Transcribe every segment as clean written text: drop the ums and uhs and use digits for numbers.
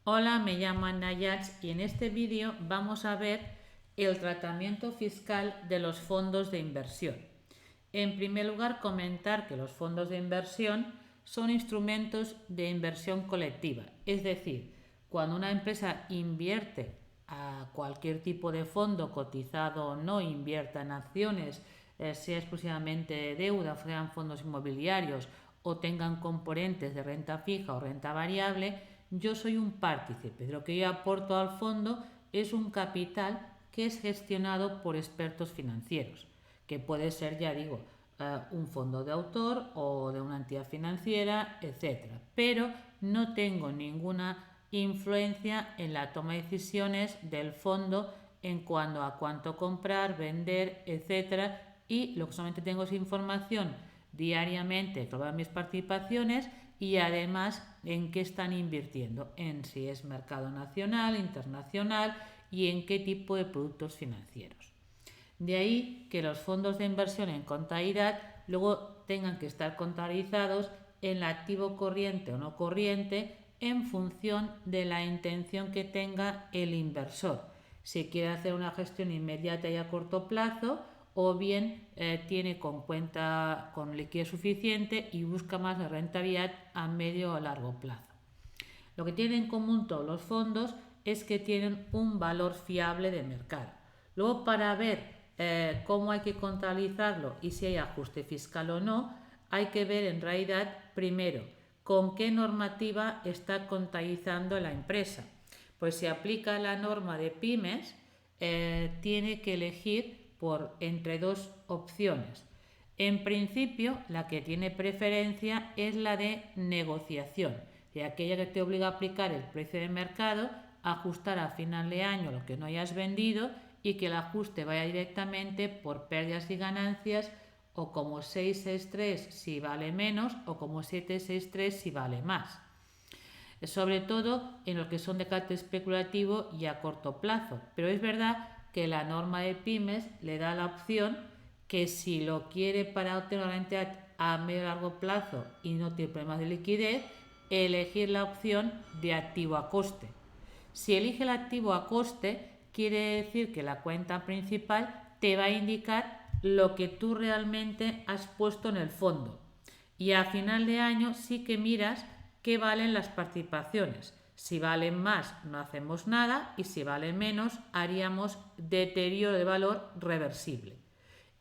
Hola, me llamo Nayats y en este vídeo vamos a ver el tratamiento fiscal de los fondos de inversión. En primer lugar, comentar que los fondos de inversión son instrumentos de inversión colectiva, es decir, cuando una empresa invierte a cualquier tipo de fondo, cotizado o no, invierta en acciones, sea exclusivamente deuda, sean fondos inmobiliarios o tengan componentes de renta fija o renta variable, yo soy un partícipe. De lo que yo aporto al fondo es un capital que es gestionado por expertos financieros, que puede ser, ya digo, un fondo de autor o de una entidad financiera, etcétera. Pero no tengo ninguna influencia en la toma de decisiones del fondo en cuanto a cuánto comprar, vender, etcétera. Y lo que solamente tengo es información diariamente sobre mis participaciones y además en qué están invirtiendo, en si es mercado nacional, internacional y en qué tipo de productos financieros. De ahí que los fondos de inversión en contabilidad luego tengan que estar contabilizados en el activo corriente o no corriente en función de la intención que tenga el inversor. Si quiere hacer una gestión inmediata y a corto plazo, o bien tiene con cuenta con liquidez suficiente y busca más la rentabilidad a medio o largo plazo. Lo que tienen en común todos los fondos es que tienen un valor fiable de mercado. Luego, para ver cómo hay que contabilizarlo y si hay ajuste fiscal o no, hay que ver en realidad primero con qué normativa está contabilizando la empresa. Pues si aplica la norma de pymes, tiene que elegir entre dos opciones. En principio, la que tiene preferencia es la de negociación, de aquella que te obliga a aplicar el precio de mercado, ajustar a final de año lo que no hayas vendido y que el ajuste vaya directamente por pérdidas y ganancias, o como 663 si vale menos o como 763 si vale más. Sobre todo en los que son de carácter especulativo y a corto plazo. Pero es verdad que la norma de pymes le da la opción que si lo quiere para obtener una rentabilidad a medio y largo plazo y no tiene problemas de liquidez, elegir la opción de activo a coste. Si elige el activo a coste, quiere decir que la cuenta principal te va a indicar lo que tú realmente has puesto en el fondo. Y a final de año sí que miras qué valen las participaciones. Si valen más, no hacemos nada, y si valen menos, haríamos deterioro de valor reversible.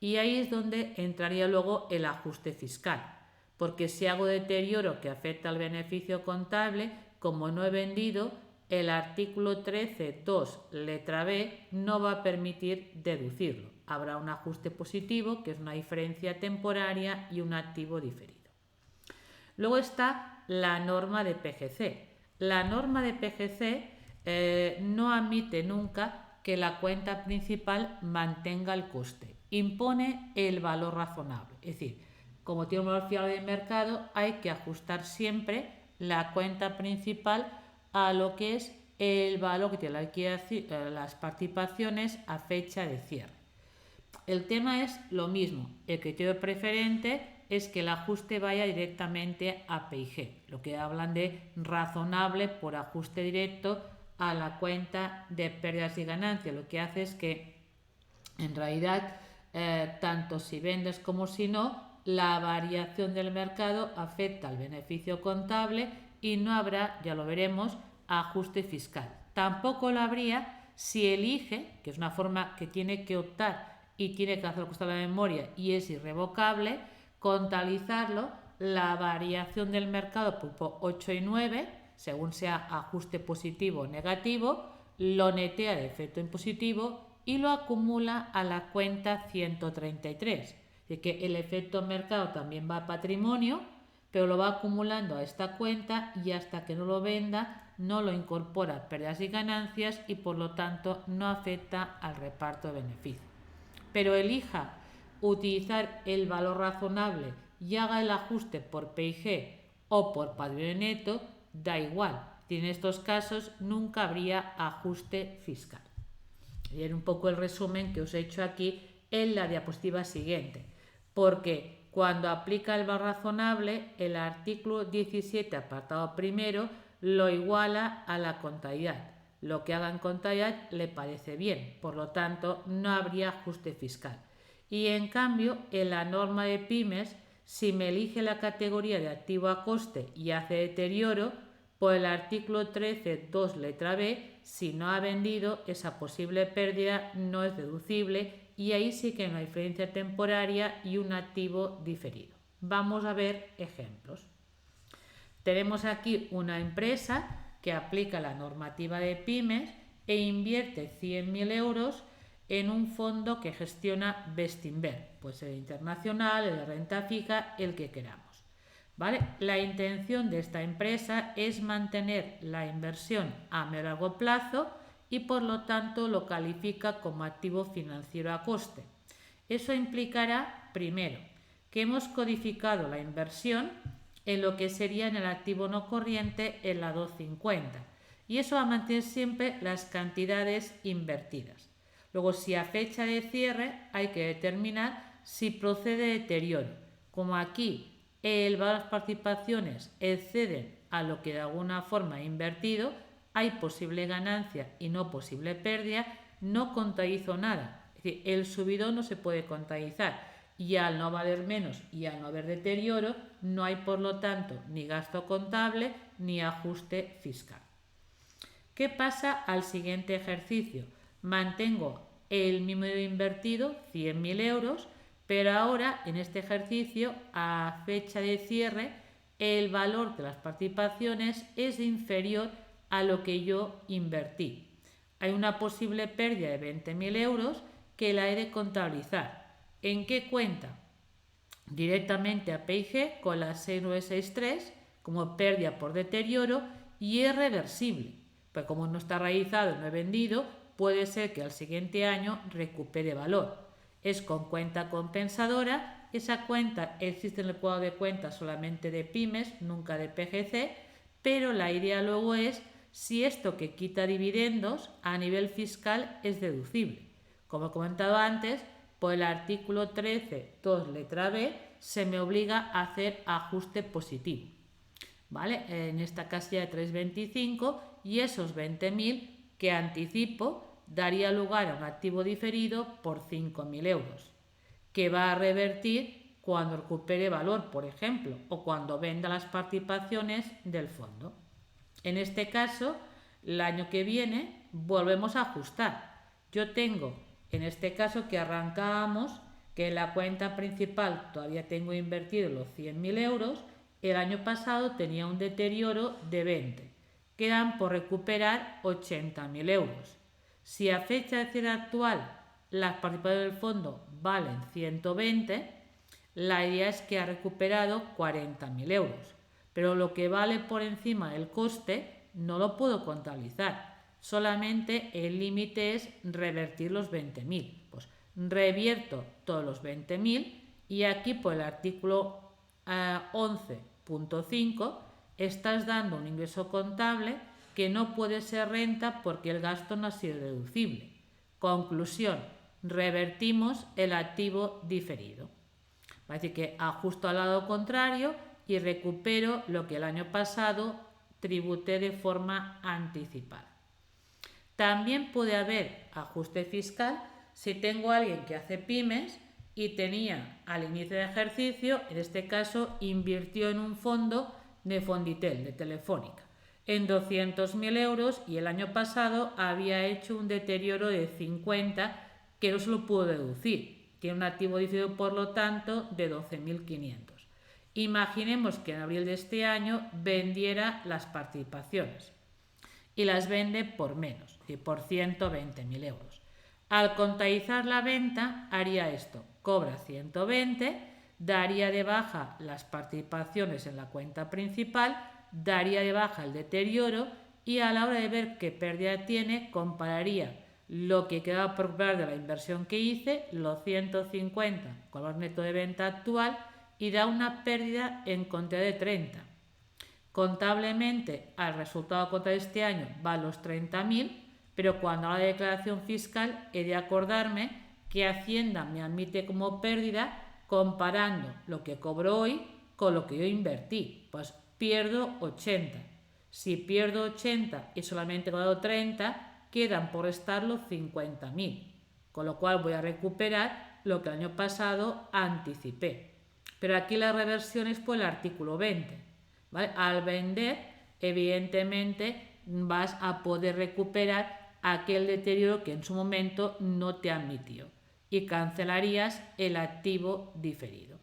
Y ahí es donde entraría luego el ajuste fiscal, porque si hago deterioro que afecta al beneficio contable, como no he vendido, el artículo 13.2, letra B, no va a permitir deducirlo. Habrá un ajuste positivo, que es una diferencia temporaria y un activo diferido. Luego está la norma de PGC. La norma de PGC no admite nunca que la cuenta principal mantenga el coste. Impone el valor razonable. Es decir, como tiene un valor fiable de mercado, hay que ajustar siempre la cuenta principal a lo que es el valor que tiene las participaciones a fecha de cierre. El tema es lo mismo. El criterio preferente es que el ajuste vaya directamente a PIG, lo que hablan de razonable por ajuste directo a la cuenta de pérdidas y ganancias. Lo que hace es que en realidad tanto si vendes como si no, la variación del mercado afecta al beneficio contable y no habrá, ya lo veremos, ajuste fiscal. Tampoco lo habría si elige, que es una forma que tiene que optar y tiene que hacer lo que está en la memoria y es irrevocable, contabilizarlo, la variación del mercado por 8 y 9, según sea ajuste positivo o negativo, lo netea de efecto impositivo y lo acumula a la cuenta 133. De que el efecto mercado también va a patrimonio, pero lo va acumulando a esta cuenta y hasta que no lo venda no lo incorpora a pérdidas y ganancias y por lo tanto no afecta al reparto de beneficios. Pero elija utilizar el valor razonable y haga el ajuste por PIG o por patrimonio neto, da igual. Y en estos casos nunca habría ajuste fiscal. Y era un poco el resumen que os he hecho aquí en la diapositiva siguiente. Porque cuando aplica el valor razonable, el artículo 17, apartado primero, lo iguala a la contabilidad. Lo que haga en contabilidad le parece bien, por lo tanto no habría ajuste fiscal. Y en cambio, en la norma de pymes, si me elige la categoría de activo a coste y hace deterioro, por el artículo 13.2 letra B, si no ha vendido, esa posible pérdida no es deducible y ahí sí que no hay diferencia temporaria y un activo diferido. Vamos a ver ejemplos. Tenemos aquí una empresa que aplica la normativa de pymes e invierte 100.000 euros en un fondo que gestiona Bestinver, pues el internacional, el de renta fija, el que queramos. ¿Vale? La intención de esta empresa es mantener la inversión a medio y largo plazo y por lo tanto lo califica como activo financiero a coste. Eso implicará, primero, que hemos codificado la inversión en lo que sería en el activo no corriente en la 250 y eso va a mantener siempre las cantidades invertidas. Luego, si a fecha de cierre hay que determinar si procede deterioro. Como aquí el valor de las participaciones exceden a lo que de alguna forma he invertido, hay posible ganancia y no posible pérdida, no contabilizo nada. Es decir, el subidón no se puede contabilizar y al no valer menos y al no haber deterioro, no hay por lo tanto ni gasto contable ni ajuste fiscal. ¿Qué pasa al siguiente ejercicio? Mantengo el mismo invertido, 100.000 euros, pero ahora en este ejercicio, a fecha de cierre, el valor de las participaciones es inferior a lo que yo invertí. Hay una posible pérdida de 20.000 euros que la he de contabilizar. ¿En qué cuenta? Directamente a P&G con la 6963 como pérdida por deterioro y es reversible. Pues como no está realizado y no he vendido, puede ser que al siguiente año recupere valor. Es con cuenta compensadora, esa cuenta existe en el cuadro de cuentas solamente de pymes, nunca de PGC, pero la idea luego es si esto que quita dividendos a nivel fiscal es deducible. Como he comentado antes, por el artículo 13.2 letra B se me obliga a hacer ajuste positivo. ¿Vale? En esta casilla de 325 y esos 20.000 que anticipo daría lugar a un activo diferido por 5.000 euros, que va a revertir cuando recupere valor, por ejemplo, o cuando venda las participaciones del fondo. En este caso, el año que viene volvemos a ajustar. Yo tengo, en este caso que arrancábamos, que en la cuenta principal todavía tengo invertido los 100.000 euros, el año pasado tenía un deterioro de 20. Quedan por recuperar 80.000 euros. Si a fecha de cierre actual las participaciones del fondo valen 120, la idea es que ha recuperado 40.000 euros. Pero lo que vale por encima del coste no lo puedo contabilizar. Solamente el límite es revertir los 20.000. Pues revierto todos los 20.000 y aquí por el artículo 11.5 estás dando un ingreso contable que no puede ser renta porque el gasto no ha sido deducible. Conclusión, revertimos el activo diferido. Así que ajusto al lado contrario y recupero lo que el año pasado tributé de forma anticipada. También puede haber ajuste fiscal si tengo a alguien que hace pymes y tenía al inicio del ejercicio, en este caso, invirtió en un fondo de Fonditel, de Telefónica, en 200.000 euros y el año pasado había hecho un deterioro de 50 que no se lo pudo deducir. Tiene un activo diferido, por lo tanto, de 12.500. Imaginemos que en abril de este año vendiera las participaciones y las vende por menos, es decir, por 120.000 euros. Al contabilizar la venta haría esto, cobra 120, daría de baja las participaciones en la cuenta principal, daría de baja el deterioro y a la hora de ver qué pérdida tiene, compararía lo que quedaba por recuperar de la inversión que hice, los 150 con el neto de venta actual y da una pérdida en contabilidad de 30. Contablemente, al resultado contable de este año va a los 30.000, pero cuando haga la declaración fiscal he de acordarme que Hacienda me admite como pérdida comparando lo que cobro hoy con lo que yo invertí. Pues pierdo 80. Si pierdo 80 y solamente he cobrado 30, quedan por restar los 50.000, con lo cual voy a recuperar lo que el año pasado anticipé. Pero aquí la reversión es por el artículo 20. ¿Vale? Al vender, evidentemente, vas a poder recuperar aquel deterioro que en su momento no te admitió y cancelarías el activo diferido.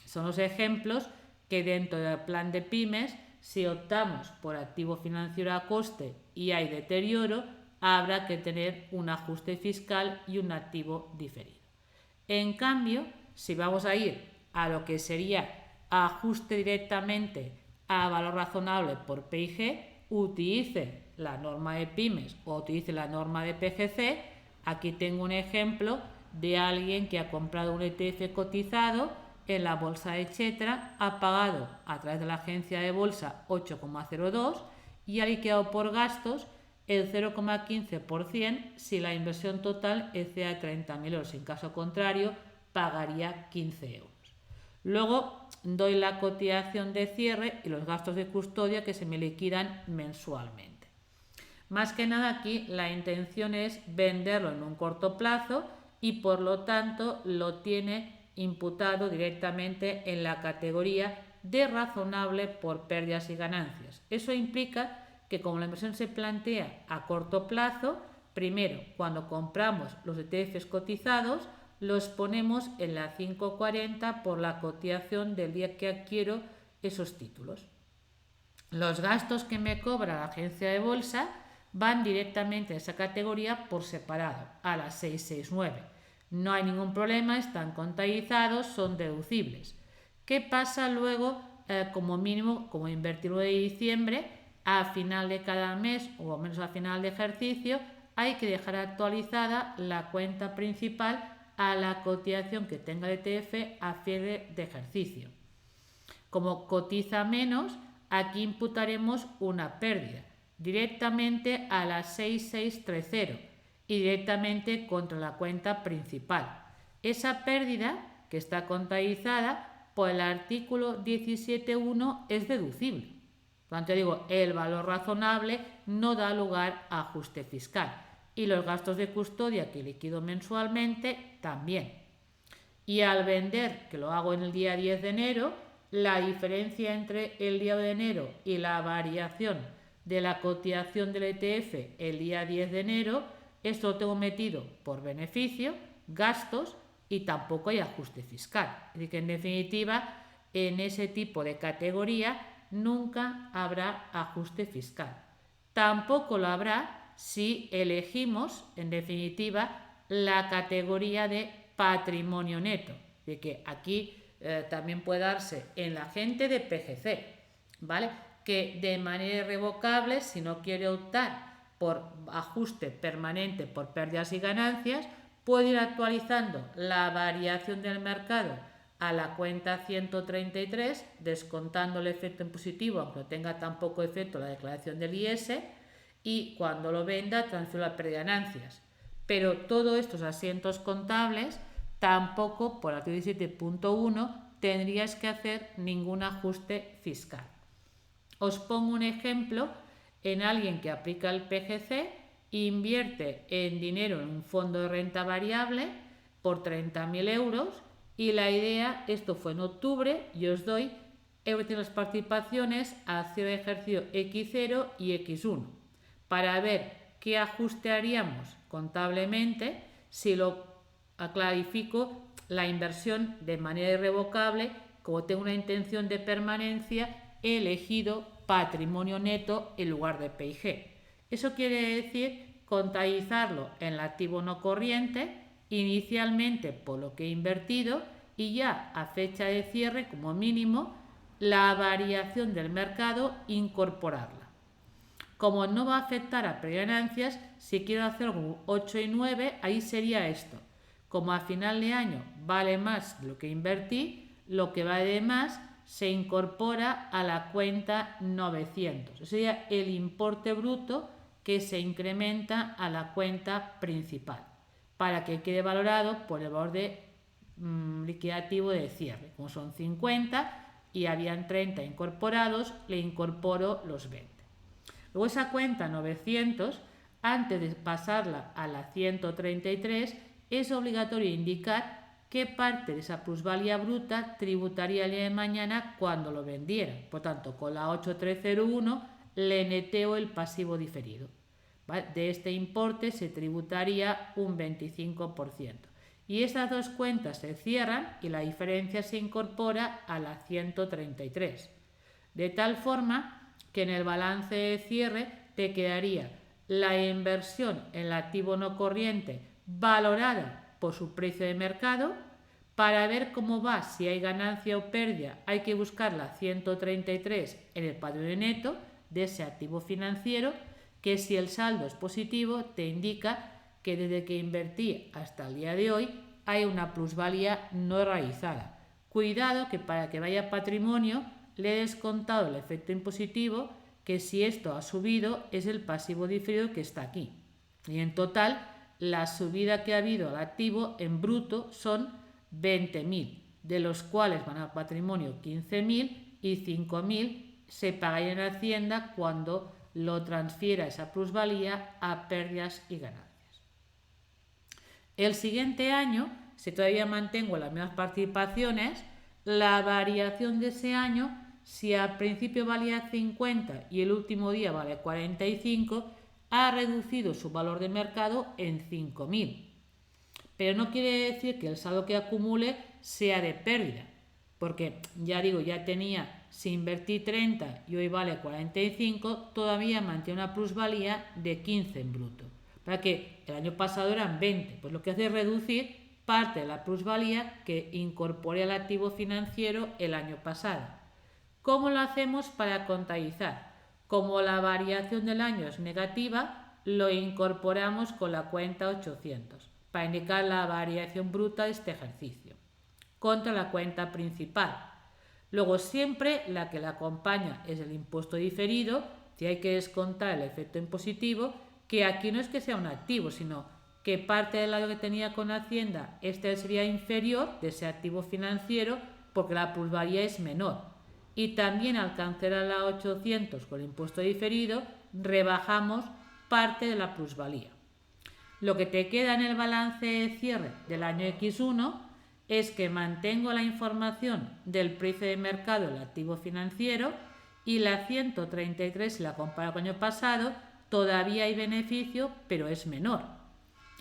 Son los ejemplos que dentro del plan de pymes, si optamos por activo financiero a coste y hay deterioro, habrá que tener un ajuste fiscal y un activo diferido. En cambio, si vamos a ir a lo que sería ajuste directamente a valor razonable por PIG, utilice la norma de pymes o utilice la norma de PGC. Aquí tengo un ejemplo de alguien que ha comprado un ETF cotizado en la bolsa, etcétera, ha pagado a través de la agencia de bolsa 8,02 y ha liquidado por gastos el 0,15% si la inversión total excede a 30.000 euros. En caso contrario, pagaría 15 euros. Luego doy la cotización de cierre y los gastos de custodia que se me liquidan mensualmente. Más que nada aquí la intención es venderlo en un corto plazo y por lo tanto lo tiene imputado directamente en la categoría de razonable por pérdidas y ganancias. Eso implica que como la inversión se plantea a corto plazo, primero cuando compramos los ETFs cotizados los ponemos en la 540 por la cotización del día que adquiero esos títulos. Los gastos que me cobra la agencia de bolsa van directamente a esa categoría por separado, a la 669. No hay ningún problema, están contabilizados, son deducibles. ¿Qué pasa luego como mínimo, como invertir 1 de diciembre, a final de cada mes o al menos a final de ejercicio, hay que dejar actualizada la cuenta principal a la cotización que tenga el ETF a cierre de ejercicio? Como cotiza menos, aquí imputaremos una pérdida directamente a la 6630 y directamente contra la cuenta principal. Esa pérdida, que está contabilizada por el artículo 17.1, es deducible. Por tanto, digo, el valor razonable no da lugar a ajuste fiscal. Y los gastos de custodia que liquido mensualmente también. Y al vender, que lo hago en el día 10 de enero, la diferencia entre el día de enero y la variación de la cotización del ETF el día 10 de enero, esto lo tengo metido por beneficio, gastos y tampoco hay ajuste fiscal. Es decir, que en definitiva, en ese tipo de categoría nunca habrá ajuste fiscal. Tampoco lo habrá si elegimos, en definitiva, la categoría de patrimonio neto, de que aquí también puede darse en la gente de PGC, ¿vale? Que de manera irrevocable, si no quiere optar por ajuste permanente por pérdidas y ganancias, puede ir actualizando la variación del mercado a la cuenta 133, descontando el efecto en positivo, aunque no tenga tampoco efecto la declaración del IS, y cuando lo venda transfiero la pérdida de ganancias. Pero todos estos asientos contables tampoco por artículo 17.1 tendrías que hacer ningún ajuste fiscal. Os pongo un ejemplo en alguien que aplica el PGC, invierte en dinero en un fondo de renta variable por 30.000 euros y la idea, esto fue en octubre, y os doy las participaciones a cierre de ejercicio X0 y X1 para ver qué ajuste haríamos contablemente si lo clarifico la inversión de manera irrevocable. Como tengo una intención de permanencia, he elegido patrimonio neto en lugar de PIG. Eso quiere decir contabilizarlo en el activo no corriente, inicialmente por lo que he invertido, y ya a fecha de cierre, como mínimo, la variación del mercado incorporarla. Como no va a afectar a ganancias, si quiero hacer un 8 y 9, ahí sería esto. Como a final de año vale más de lo que invertí, lo que vale de más se incorpora a la cuenta 900. Ese sería el importe bruto que se incrementa a la cuenta principal para que quede valorado por el valor de liquidativo de cierre. Como son 50 y habían 30 incorporados, le incorporo los 20. Luego esa cuenta 900, antes de pasarla a la 133, es obligatorio indicar qué parte de esa plusvalía bruta tributaría el día de mañana cuando lo vendiera. Por tanto, con la 8301 le neteo el pasivo diferido. ¿Vale? De este importe se tributaría un 25%. Y estas dos cuentas se cierran y la diferencia se incorpora a la 133. De tal forma que en el balance de cierre te quedaría la inversión en el activo no corriente valorada por su precio de mercado. Para ver cómo va, si hay ganancia o pérdida, hay que buscar la 133 en el patrimonio neto de ese activo financiero, que si el saldo es positivo te indica que desde que invertí hasta el día de hoy hay una plusvalía no realizada. Cuidado que para que vaya patrimonio le he descontado el efecto impositivo, que si esto ha subido es el pasivo diferido que está aquí. Y en total la subida que ha habido al activo en bruto son 20.000, de los cuales van al patrimonio 15.000 y 5.000 se pagarían en Hacienda cuando lo transfiera esa plusvalía a pérdidas y ganancias. El siguiente año, si todavía mantengo las mismas participaciones, la variación de ese año, si al principio valía 50 y el último día vale 45, ha reducido su valor de mercado en 5.000. Pero no quiere decir que el saldo que acumule sea de pérdida, porque ya digo, ya tenía, si invertí 30 y hoy vale 45, todavía mantiene una plusvalía de 15 en bruto. Para que el año pasado eran 20, pues lo que hace es reducir parte de la plusvalía que incorporé al activo financiero el año pasado. ¿Cómo lo hacemos para contabilizar? Como la variación del año es negativa, lo incorporamos con la cuenta 800 para indicar la variación bruta de este ejercicio contra la cuenta principal. Luego siempre la que la acompaña es el impuesto diferido, si hay que descontar el efecto impositivo, que aquí no es que sea un activo, sino que parte del lado que tenía con Hacienda, este sería inferior de ese activo financiero porque la plusvalía es menor. Y también al cancelar la 800 con el impuesto diferido, rebajamos parte de la plusvalía. Lo que te queda en el balance de cierre del año X1 es que mantengo la información del precio de mercado del activo financiero y la 133, si la comparo con el año pasado, todavía hay beneficio, pero es menor.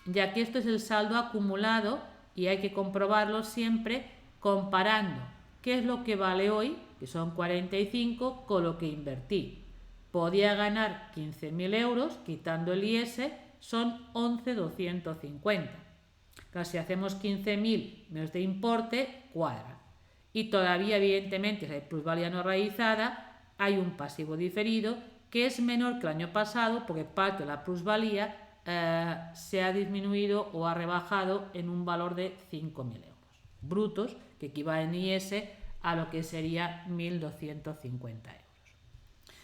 Ya que esto es el saldo acumulado y hay que comprobarlo siempre comparando qué es lo que vale hoy, que son 45, con lo que invertí. Podía ganar 15.000 euros, quitando el IS, son 11.250. Claro, si hacemos 15.000 menos de importe, cuadra. Y todavía, evidentemente, si hay plusvalía no realizada, hay un pasivo diferido que es menor que el año pasado porque parte de la plusvalía se ha disminuido o ha rebajado en un valor de 5.000 euros brutos, que equivale en IS a lo que sería 1.250 euros.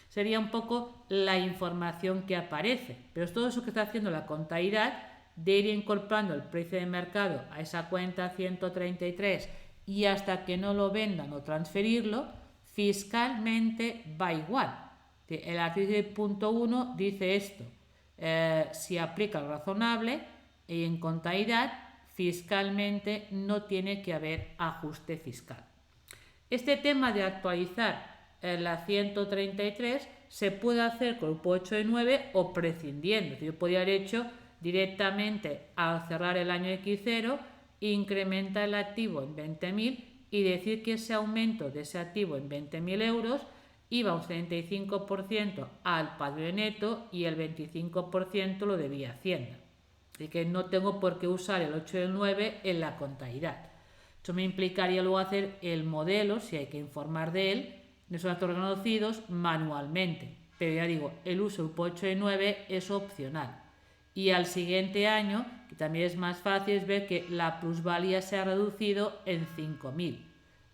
Sería un poco la información que aparece, pero es todo eso que está haciendo la contabilidad de ir incorporando el precio de mercado a esa cuenta 133 y hasta que no lo vendan o transferirlo, fiscalmente va igual. El artículo punto 1 dice esto, si aplica lo razonable y en contabilidad fiscalmente no tiene que haber ajuste fiscal. Este tema de actualizar la 133 se puede hacer con el grupo 8 de 9 o prescindiendo. Yo podría haber hecho directamente al cerrar el año X0, incrementar el activo en 20.000 y decir que ese aumento de ese activo en 20.000 euros iba un 75% al patrimonio neto y el 25% lo debía Hacienda. Así que no tengo por qué usar el 8 y el 9 en la contabilidad. Esto me implicaría luego hacer el modelo, si hay que informar de él, de esos datos reconocidos manualmente. Pero ya digo, el uso del 8 y 9 es opcional. Y al siguiente año, que también es más fácil, es ver que la plusvalía se ha reducido en 5.000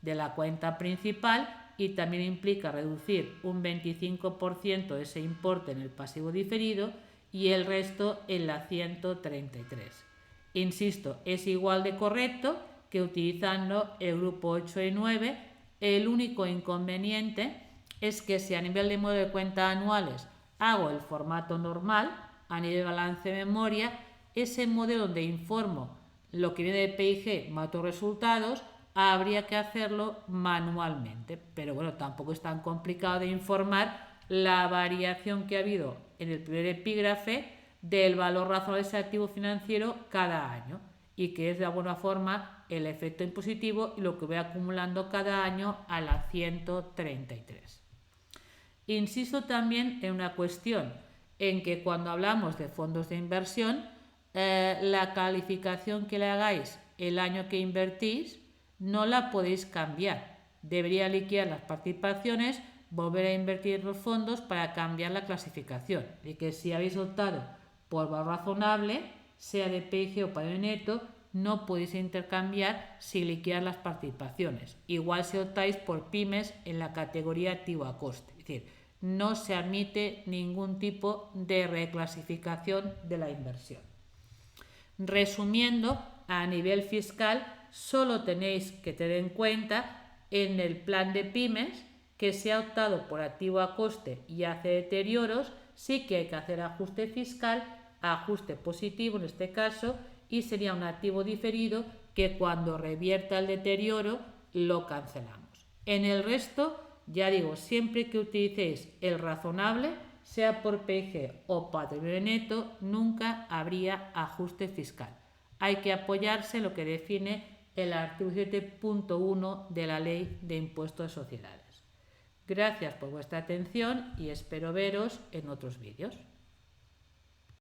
de la cuenta principal y también implica reducir un 25% de ese importe en el pasivo diferido y el resto en la 133. Insisto, es igual de correcto que utilizando el grupo 8 y 9. El único inconveniente es que si a nivel de modelo de cuentas anuales hago el formato normal a nivel balance de memoria, ese modelo donde informo lo que viene de PIG más otros resultados, habría que hacerlo manualmente. Pero bueno, tampoco es tan complicado de informar la variación que ha habido en el primer epígrafe del valor razonable de ese activo financiero cada año y que es de alguna forma el efecto impositivo y lo que voy acumulando cada año a la 133. Insisto también en una cuestión, en que cuando hablamos de fondos de inversión, la calificación que le hagáis el año que invertís no la podéis cambiar. Debería liquidar las participaciones, volver a invertir los fondos para cambiar la clasificación. Y que si habéis optado por valor razonable, sea de PIG o patrimonio neto, no podéis intercambiar sin liquidar las participaciones. Igual si optáis por pymes en la categoría activo a coste. Es decir, no se admite ningún tipo de reclasificación de la inversión. Resumiendo, a nivel fiscal solo tenéis que tener en cuenta en el plan de pymes que se ha optado por activo a coste y hace deterioros, sí que hay que hacer ajuste fiscal, ajuste positivo en este caso, y sería un activo diferido que cuando revierta el deterioro lo cancelamos. En el resto, ya digo, siempre que utilicéis el razonable, sea por PIG o patrimonio neto, nunca habría ajuste fiscal. Hay que apoyarse en lo que define el artículo 7.1 de la Ley de Impuestos de Sociedades. Gracias por vuestra atención y espero veros en otros vídeos.